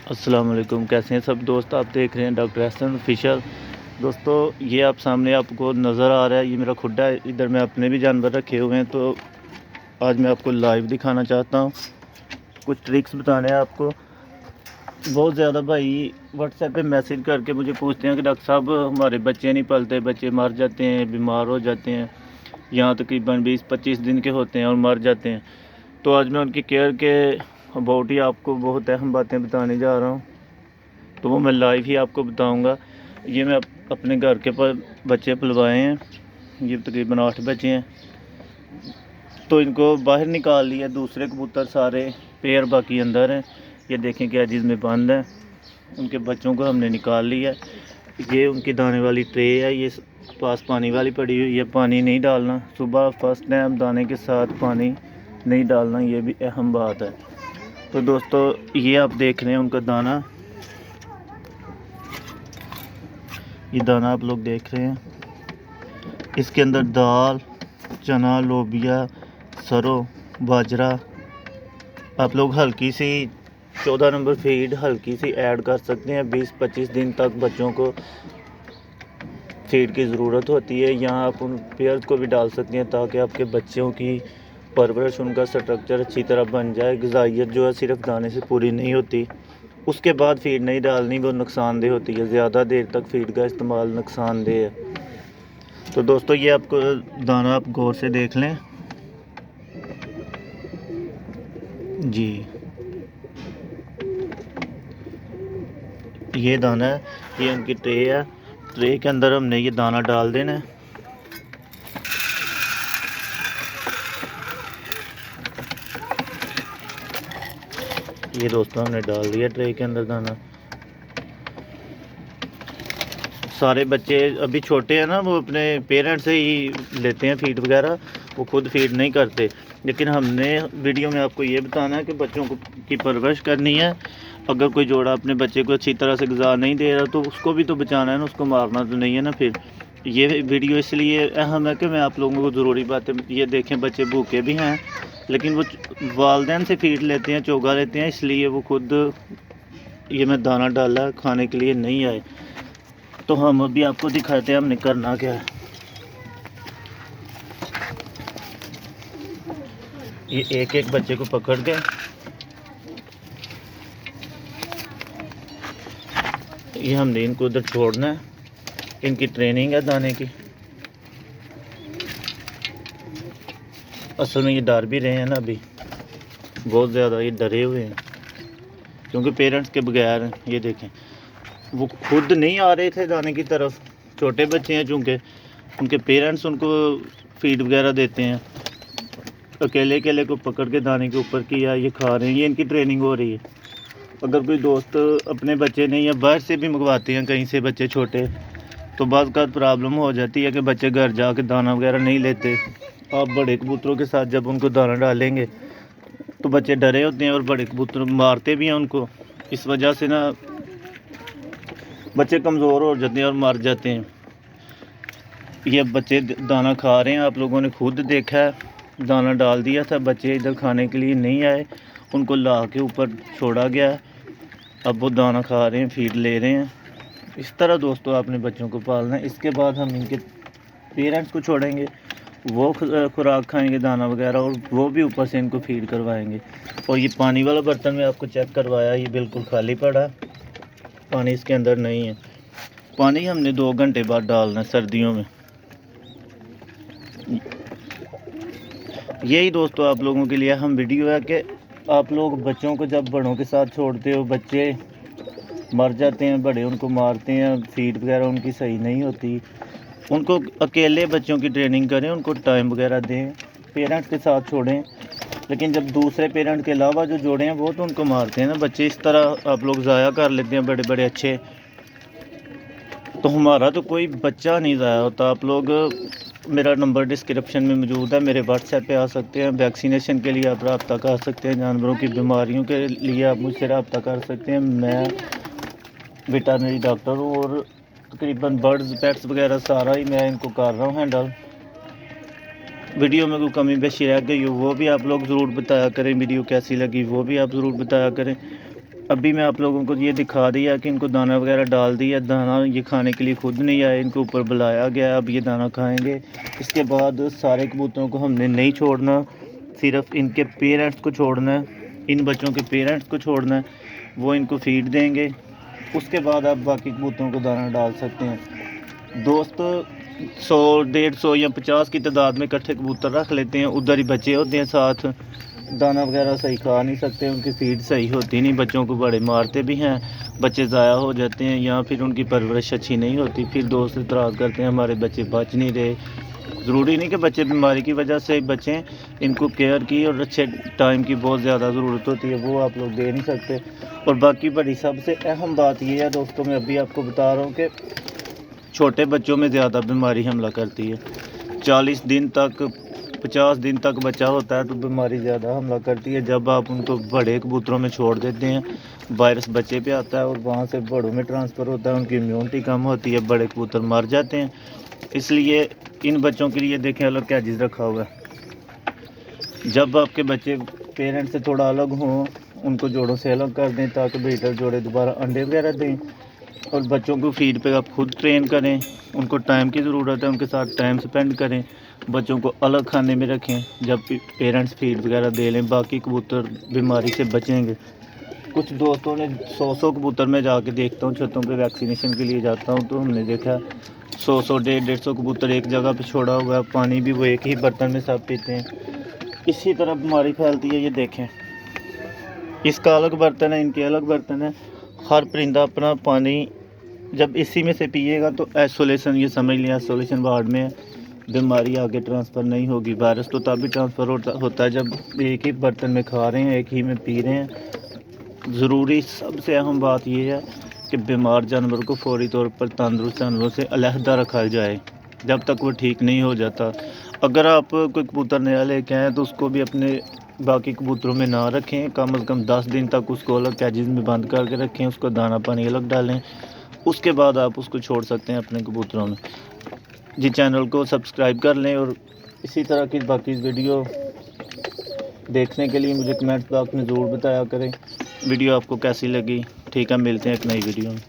अस्सलाम वालेकुम। कैसे हैं सब दोस्त? आप देख रहे हैं डॉक्टर एहसन ऑफिशियल। दोस्तों, ये आप सामने आपको नज़र आ रहा है, ये मेरा खुड्डा है। इधर मैं अपने भी जानवर रखे हुए हैं, तो आज मैं आपको लाइव दिखाना चाहता हूँ, कुछ ट्रिक्स बताने हैं आपको। बहुत ज़्यादा भाई व्हाट्सएप पे मैसेज करके मुझे पूछते हैं कि डॉक्टर साहब हमारे बच्चे नहीं पलते, बच्चे मर जाते हैं, बीमार हो जाते हैं, यहाँ तकरीबन 20-25 दिन के होते हैं और मर जाते हैं। तो आज मैं उनकी केयर के अबाउट ही आपको बहुत अहम बातें बताने जा रहा हूँ, तो वो मैं लाइव ही आपको बताऊंगा। ये मैं अपने घर के पर बच्चे पलवाए हैं, ये तकरीबन 8 बच्चे हैं। तो इनको बाहर निकाल लिया, दूसरे कबूतर सारे पेयर बाकी अंदर हैं। ये देखें कैजिज़ में बंद है, उनके बच्चों को हमने निकाल लिया। ये उनकी दाने वाली ट्रे है, ये पास पानी वाली पड़ी हुई है। पानी नहीं डालना, सुबह फर्स्ट टाइम दाने के साथ पानी नहीं डालना, ये भी अहम बात है। तो दोस्तों, ये आप देख रहे हैं उनका दाना, ये दाना आप लोग देख रहे हैं। इसके अंदर दाल, चना, लोबिया, सरो, बाजरा, आप लोग हल्की सी 14 नंबर फीड हल्की सी ऐड कर सकते हैं। 20-25 दिन तक बच्चों को फीड की ज़रूरत होती है। यहाँ आप उन पेयर्स को भी डाल सकते हैं ताकि आपके बच्चों की परवरिश, उनका स्ट्रक्चर अच्छी तरह बन जाए। ग़िज़ाइयत जो है सिर्फ दाने से पूरी नहीं होती, उसके बाद फीड नहीं डालनी, वो नुकसानदेह होती है। ज़्यादा देर तक फीड का इस्तेमाल नुकसानदेह है। तो दोस्तों, ये आपको दाना आप गौर से देख लें जी, ये दाना है, ये उनकी ट्रे है। ट्रे के अंदर हमने ये दाना डाल देना है। ये दोस्तों हमने डाल दिया ट्रे के अंदर दाना। सारे बच्चे अभी छोटे हैं ना, वो अपने पेरेंट्स से ही लेते हैं फीड वगैरह, वो खुद फीड नहीं करते। लेकिन हमने वीडियो में आपको ये बताना है कि बच्चों को की परवरिश करनी है। अगर कोई जोड़ा अपने बच्चे को अच्छी तरह से ग़िज़ा नहीं दे रहा, तो उसको भी तो बचाना है ना, उसको मारना तो नहीं है ना। फिर ये वीडियो इसलिए अहम है कि मैं आप लोगों को ज़रूरी बातें, ये देखें बच्चे भूखे भी हैं, लेकिन वो वालिदैन से फीड लेते हैं, चोगा लेते हैं, इसलिए वो खुद ये मैं दाना डाला खाने के लिए नहीं आए। तो हम अभी आपको दिखाते हैं हमने करना क्या है। ये एक एक बच्चे को पकड़ के ये हमने इनको उधर छोड़ना है। इनकी ट्रेनिंग है दाने की। असल में ये डर भी रहे हैं ना, अभी बहुत ज़्यादा ये डरे हुए हैं, क्योंकि पेरेंट्स के बगैर ये देखें वो खुद नहीं आ रहे थे दाने की तरफ। छोटे बच्चे हैं, चूँकि उनके पेरेंट्स उनको फीड वगैरह देते हैं। अकेले अकेले को पकड़ के दाने के ऊपर किया, ये खा रहे हैं, ये इनकी ट्रेनिंग हो रही है। अगर कोई दोस्त अपने बच्चे नहीं, या बाहर से भी मंगवाते हैं कहीं से बच्चे छोटे, तो बाज़ का प्रॉब्लम हो जाती है कि बच्चे घर जाके दाना वगैरह नहीं लेते। आप बड़े कबूतरों के साथ जब उनको दाना डालेंगे तो बच्चे डरे होते हैं और बड़े कबूतर मारते भी हैं उनको। इस वजह से ना बच्चे कमज़ोर हो जाते हैं और मर जाते हैं। ये बच्चे दाना खा रहे हैं, आप लोगों ने खुद देखा है। दाना डाल दिया था, बच्चे इधर खाने के लिए नहीं आए, उनको ला के ऊपर छोड़ा गया। अब वो दाना खा रहे हैं, फीड ले रहे हैं। इस तरह दोस्तों आपने बच्चों को पालना है। इसके बाद हम इनके पेरेंट्स को छोड़ेंगे, वो खुराक खाएंगे, दाना वगैरह, और वो भी ऊपर से इनको फीड करवाएंगे। और ये पानी वाला बर्तन में आपको चेक करवाया, ये बिल्कुल खाली पड़ा, पानी इसके अंदर नहीं है। पानी हमने 2 घंटे बाद डालना है सर्दियों में। यही दोस्तों आप लोगों के लिए हम वीडियो है कि आप लोग बच्चों को जब बड़ों के साथ छोड़ते हो, बच्चे मर जाते हैं, बड़े उनको मारते हैं, फीड वगैरह उनकी सही नहीं होती। उनको अकेले बच्चों की ट्रेनिंग करें, उनको टाइम वगैरह दें, पेरेंट्स के साथ छोड़ें। लेकिन जब दूसरे पेरेंट के अलावा जो जोड़े हैं वो तो उनको मारते हैं ना बच्चे। इस तरह आप लोग ज़ाया कर लेते हैं बड़े बड़े अच्छे। तो हमारा तो कोई बच्चा नहीं ज़ाया होता। आप लोग, मेरा नंबर डिस्क्रिप्शन में मौजूद है, मेरे व्हाट्सएप पे आ सकते हैं। वैक्सीनेशन के लिए आप रब्ता कर सकते हैं, जानवरों की बीमारियों के लिए आप मुझसे रब्ता कर सकते हैं। मैं वेटरनरी डॉक्टर हूँ और तकरीबन बर्ड्स, पेट्स वगैरह सारा ही मैं इनको कर रहा हूँ हैंडल। वीडियो में कोई कमी पेशी रह गई हो वो भी आप लोग ज़रूर बताया करें, वीडियो कैसी लगी वो भी आप ज़रूर बताया करें। अभी मैं आप लोगों को ये दिखा दिया कि इनको दाना वगैरह डाल दिया, दाना ये खाने के लिए खुद नहीं आए, इनको ऊपर बुलाया गया, अब ये दाना खाएंगे। इसके बाद सारे कबूतरों को हमने नहीं छोड़ना, सिर्फ इनके पेरेंट्स को छोड़ना है, इन बच्चों के पेरेंट्स को छोड़ना है, वो इनको फीड देंगे। उसके बाद आप बाकी कबूतरों को दाना डाल सकते हैं। दोस्त 100, 150 या 50 की तादाद में इकट्ठे कबूतर रख लेते हैं, उधर ही बच्चे होते हैं साथ, दाना वगैरह सही खा नहीं सकते, उनकी फीड सही होती नहीं, बच्चों को बड़े मारते भी हैं, बच्चे ज़ाया हो जाते हैं या फिर उनकी परवरिश अच्छी नहीं होती, फिर दोस्त इतराज़ करते हैं हमारे बच्चे बच नहीं रहे। ज़रूरी नहीं कि बच्चे बीमारी की वजह से बचें, इनको केयर की और अच्छे टाइम की बहुत ज़्यादा ज़रूरत होती है, वो आप लोग दे नहीं सकते। और बाकी बड़ी सबसे अहम बात ये है दोस्तों, मैं अभी आपको बता रहा हूँ कि छोटे बच्चों में ज़्यादा बीमारी हमला करती है। 40 दिन तक 50 दिन तक बच्चा होता है तो बीमारी ज़्यादा हमला करती है। जब आप उनको बड़े कबूतरों में छोड़ देते हैं, वायरस बच्चे पे आता है और वहाँ से बड़ों में ट्रांसफ़र होता है, उनकी इम्यूनिटी कम होती है, बड़े कबूतर मर जाते हैं। इसलिए इन बच्चों के लिए देखें अलग कैजेस रखा हुआ है। जब आपके बच्चे पेरेंट्स से थोड़ा अलग हों, उनको जोड़ों से अलग कर दें ताकि ब्रीडर जोड़े दोबारा अंडे वगैरह दें। और बच्चों को फीड पे आप खुद ट्रेन करें, उनको टाइम की ज़रूरत है, उनके साथ टाइम स्पेंड करें, बच्चों को अलग खाने में रखें जब पेरेंट्स फीड वगैरह दे लें, बाकी कबूतर बीमारी से बचेंगे। कुछ दोस्तों ने 100 कबूतर में जाके देखता हूँ, छतों पे वैक्सीनेशन के लिए जाता हूँ तो हमने देखा 100, 150 कबूतर एक जगह पे छोड़ा हुआ है, पानी भी वो एक ही बर्तन में सब पीते हैं। इसी तरह बीमारी फैलती है। ये देखें, इसका अलग बर्तन है, इनके अलग बर्तन है, हर परिंदा अपना पानी जब इसी में से पिएगा तो आइसोलेशन, ये समझ लिया आइसोलेशन वार्ड में, बीमारी आगे ट्रांसफ़र नहीं होगी। वायरस तो तभी ट्रांसफ़र होता है जब एक ही बर्तन में खा रहे हैं, एक ही में पी रहे हैं। ज़रूरी सबसे अहम बात यह है कि बीमार जानवर को फौरी तौर पर तंदुरुस्त जानवरों से अलहदा रखा जाए जब तक वो ठीक नहीं हो जाता। अगर आप कोई कबूतर नया लेके आएँ तो उसको भी अपने बाकी कबूतरों में ना रखें, कम से कम 10 दिन तक उसको अलग कैजेस में बंद करके रखें, उसको दाना पानी अलग डालें, उसके बाद आप उसको छोड़ सकते हैं अपने कबूतरों में। जी, चैनल को सब्सक्राइब कर लें और इसी तरह की बाकी वीडियो देखने के लिए मुझे कमेंट बॉक्स में ज़रूर बताया करें वीडियो आपको कैसी लगी। ठीक है, मिलते हैं एक नई वीडियो में।